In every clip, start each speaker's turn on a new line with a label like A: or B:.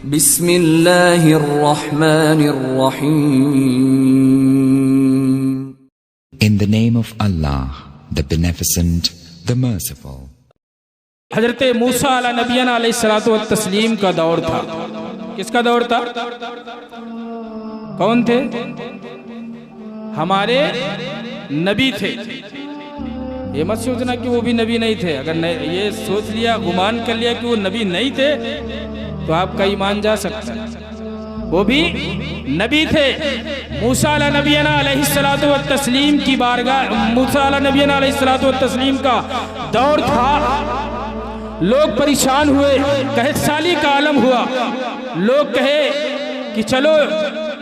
A: बिस्मिल्लाहिर्रहमानिर्रहीम।
B: In the name of Allah, the Beneficent, the Merciful.
C: हजरत मूसा अला नबीना अलैहिस्सलातु वत्तस्लीम का दौर था। किसका दौर था? कौन थे? हमारे नबी थे। ये मत सोचना कि वो भी नबी नहीं थे। अगर ये सोच लिया, गुमान कर लिया कि वो नबी नहीं थे, तो आपका ईमान जा सकता है। वो भी नबी थे। मूसा अला नबीना अलैहिस्सलातु वत्तस्लीम की बारगाह, मूसा अला नबीना अलैहिस्सलातु वत्तस्लीम का दौर था। लोग परेशान हुए, कहे साली का आलम हुआ। लोग कहे कि चलो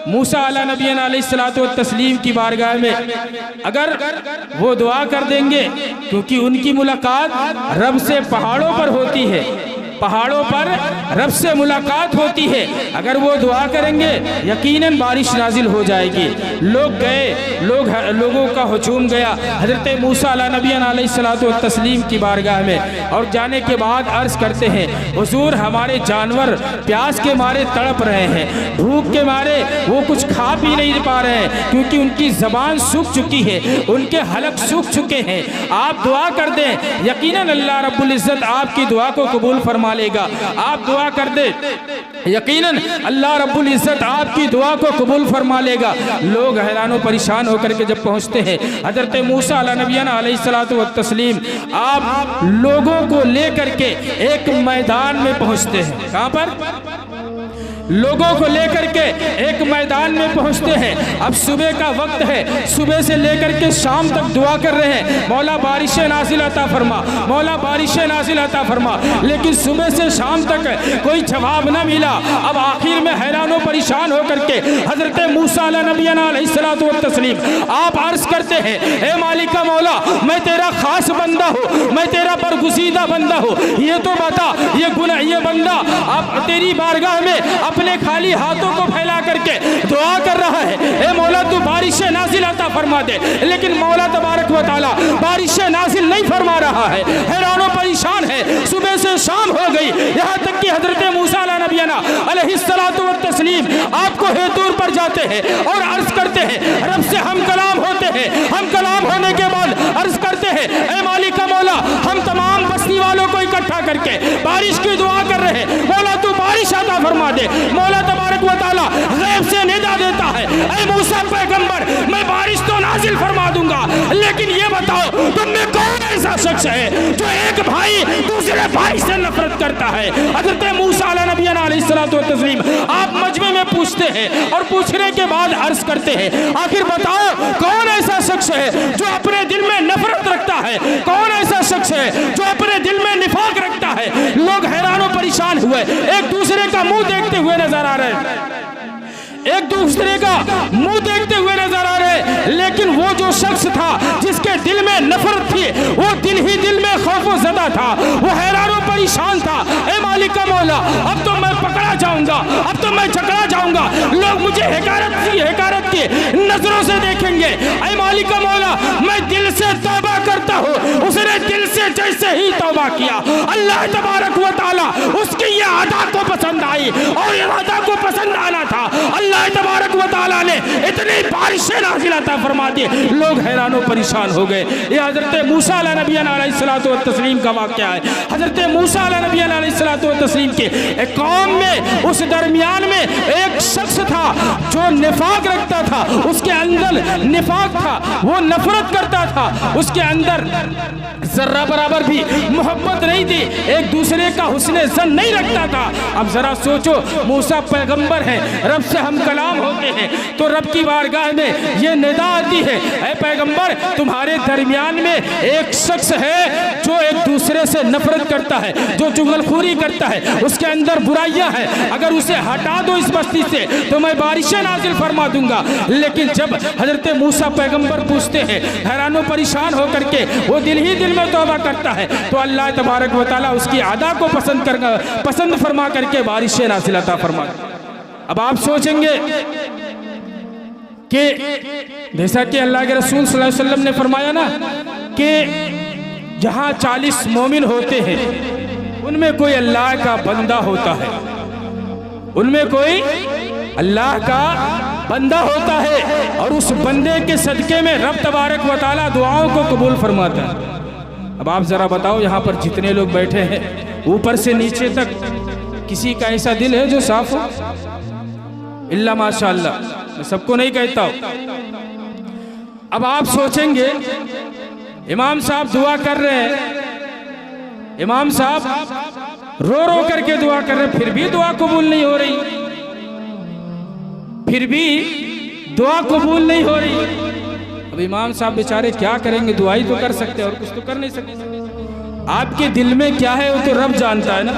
C: मूसा अला नबीना अलैहिस्सलातु वत्तस्लीम की बारगाह में अगर वो दुआ कर देंगे, क्योंकि उनकी मुलाकात रब से पहाड़ों पर होती है, पहाड़ों पर रब से मुलाकात होती है। अगर वो दुआ करेंगे यकीनन बारिश नाजिल हो जाएगी। लोग गए, लोगों का हुजूम गया हजरत मूसा अला नबीना अलैहिस्सलातु वत्तस्लीम की बारगाह में। और जाने के बाद अर्ज करते हैं, हुजूर हमारे जानवर प्यास के मारे तड़प रहे हैं, भूख के मारे वो कुछ खा पी नहीं पा रहे हैं, क्योंकि उनकी ज़बान सूख चुकी है, उनके हलक सूख चुके हैं। आप दुआ कर दें, यकीनन अल्लाह रब्बुल इज़्ज़त आपकी दुआ को कबूल फरमा लेगा। आप दुआ कर दे, यकीनन अल्लाह रब्बुल इज़्ज़त आपकी दुआ को कबूल फरमा लेगा। लोग हैरान परेशान होकर के जब पहुंचते हैं हजरत मूसा अला नबीना अलैहिस्सलातु वत्तस्लीम, आप लोगों को लेकर के एक मैदान में पहुंचते हैं। कहां पर? लोगों को लेकर के एक मैदान में पहुंचते हैं। अब सुबह का वक्त है, सुबह से लेकर के शाम तक दुआ कर रहे हैं, मौला बारिशें नाज़िल अता फरमा, मौला बारिशें नाज़िल अता फरमा। लेकिन सुबह से शाम तक कोई जवाब न मिला। अब आखिर में हैरान परेशान होकर के हजरत मूसा अला नबीना अलैहिस्सलातु वत्तस्लीम आप अर्ज करते हैं, ए मालिका मौला, मैं तेरा खास बंदा हूँ, मैं तेरा बरगुज़ीदा बंदा हूँ। ये तो बता, ये बंदा अब तेरी बारगाह में अपने खाली हाथों को फैला करके दुआ कर रहा है, ए मौला तू बारिशें नाजिल अता फरमा दे। लेकिन मौला तबारक व तआला बारिशें नाजिल नहीं फरमा रहा है। हैरानो परेशान है, सुबह से शाम हो गई, यहाँ तक कि हजरत मूसा अला नबीना अलैहिस्सलातु वत्तस्लीम आपको हेतूर पर जाते हैं और अर्ज करते हैं, रब से हम कलाम होते हैं। हम कलाम होने के बाद अर्ज करते हैं, ए मालिका मौला, हम तमाम बस्ती वालों को इकट्ठा करके बारिश की दुआ कर रहे हैं, मौला तू बारिश अता फरमा दे। मौला तबारक व तआला गैब से निदा देता है, ऐ मूसा पैगंबर, मैं बारिश तो नाजिल फरमा दूंगा, लेकिन ये बताओ तुम में कौन ऐसा शख्स है जो एक भाई दूसरे भाई से नफरत करता है? हजरत मूसा अला नबीना अलैहिस्सलातु वत्तस्लीम आप मजमे में पूछते हैं और पूछने के बाद अर्ज करते हैं, आखिर बताओ कौन ऐसा शख्स है जो अपने दिल में नफरत रखता है? कौन ऐसा शख्स है जो अपने दिल में निफाक रखता है? लोग हैरान परेशान हुए, एक दूसरे का मुंह देखते हुए नजर आ रहे हैं, एक दूसरे का मुंह देखते हुए नजर आ रहे। लेकिन वो जो शख्स था जिसके दिल में नफरत थी, वो दिल ही दिल में खौफ ज़दा था, वो हैरान परेशान था। ए मालिका मौला, अब तो मैं पकड़ा जाऊंगा, अब तो मैं झगड़ा जाऊंगा, लोग मुझे हकारत की नजरों से देखेंगे। ए मालिका मौला, मैं दिल से तौबा करता हूँ। उसने दिल से जैसे ही तौबा किया, अल्लाह तबारक व तआला उसकी ये अदा को पसंद आई, और ये अदा को पसंद आना था, अल्लाह तबारक व तआला ने इतनी बारिशें नाज़िल अता फरमा दी। लोग हैरान परेशान हो गए। ये हजरत मूसा अला नबीना अलैहिस्सलातु वत्तस्लीम का वाक़या है। हजरत मूसा अला नबीना अलैहिस्सलातु वत्तस्लीम के एक कौम में, उस दरमियान में एक शख्स था जो निफाक रखता था, उसके अंदर निफाक था, वो नफरत करता था, उसके अंदर जर्रा बराबर भी मोहब्बत नहीं थी, एक दूसरे का हुस्ने ज़न नहीं रखता था। अब जरा सोचो, मूसा पैगंबर है, रब से हम कलाम होते हैं, तो रब की बारगाह में ये निदा आती है, ऐ पैगंबर तुम्हारे दरमियान में एक शख्स है जो एक दूसरे से नफरत करता है, जो चुगलखोरी करता है, उसके अंदर बुराइयां हैं, अगर उसे हटा दो इस बस्ती से तो मैं बारिशें नाजिल फरमा दूंगा। लेकिन जब हजरत मूसा पैगंबर पूछते हैं, हैरानो परेशान होकर के, वो दिल ही दिल में तौबा करता है, तो अल्लाह तबारक व तआला उसकी अदा को पसंद फरमा करके बारिशें नाजिल अता फरमा। अब आप सोचेंगे कि जैसा कि अल्लाह के रसूल सल्लल्लाहु अलैहि वसल्लम ने फरमाया ना कि जहाँ 40 मोमिन होते हैं उनमें कोई अल्लाह का बंदा होता है, उनमें कोई अल्लाह का बंदा होता है और उस बंदे के सदके में रब तबारक व तआला दुआओं को कबूल फरमाता है। अब आप जरा बताओ, यहाँ पर जितने लोग बैठे हैं ऊपर से नीचे तक किसी का ऐसा दिल है जो साफ हो? इल्ला माशाअल्लाह, मैं सबको नहीं कहता हूं। अब आप सोचेंगे इमाम साहब दुआ कर रहे हैं, इमाम साहब रो रो करके दुआ कर रहे हैं, फिर भी दुआ कबूल नहीं हो रही, फिर भी दुआ कबूल नहीं हो रही। अब इमाम साहब बेचारे क्या करेंगे? दुआ ही तो कर सकते हैं और कुछ तो कर नहीं सकते। आपके दिल में क्या है वो तो रब जानता है ना।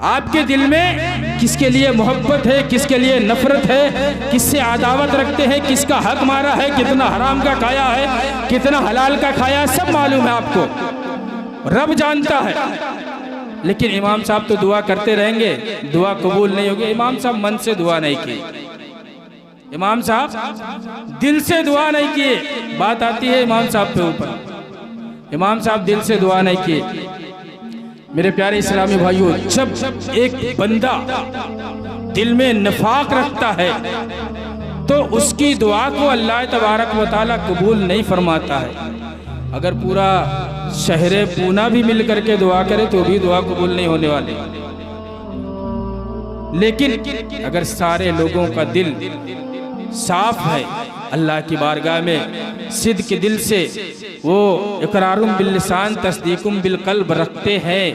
C: आपके दिल में किसके लिए मोहब्बत है, किसके लिए नफरत है, किससे अदावत रखते हैं, किसका हक मारा है, कितना हराम का खाया है, कितना हलाल का खाया है, सब मालूम है आपको, रब जानता है। लेकिन इमाम साहब तो दुआ करते रहेंगे, दुआ कबूल नहीं होगी। इमाम साहब मन से दुआ नहीं की, इमाम साहब दिल से दुआ नहीं किए। बात आती है इमाम साहब के ऊपर, इमाम साहब दिल से दुआ नहीं किए। मेरे प्यारे इस्लामी भाइयों, जब एक बंदा दिल में नफाक रखता है तो उसकी दुआ को अल्लाह तबारक व तआला कबूल नहीं फरमाता है। अगर पूरा शहर पूना भी मिल करके दुआ करे तो भी दुआ कबूल नहीं होने वाली। लेकिन अगर सारे लोगों का दिल साफ है, अल्लाह की बारगाह में सिद्क के दिल से वो इकरारुम बिल लिसान तस्दीकुम बिल कल्ब रखते हैं,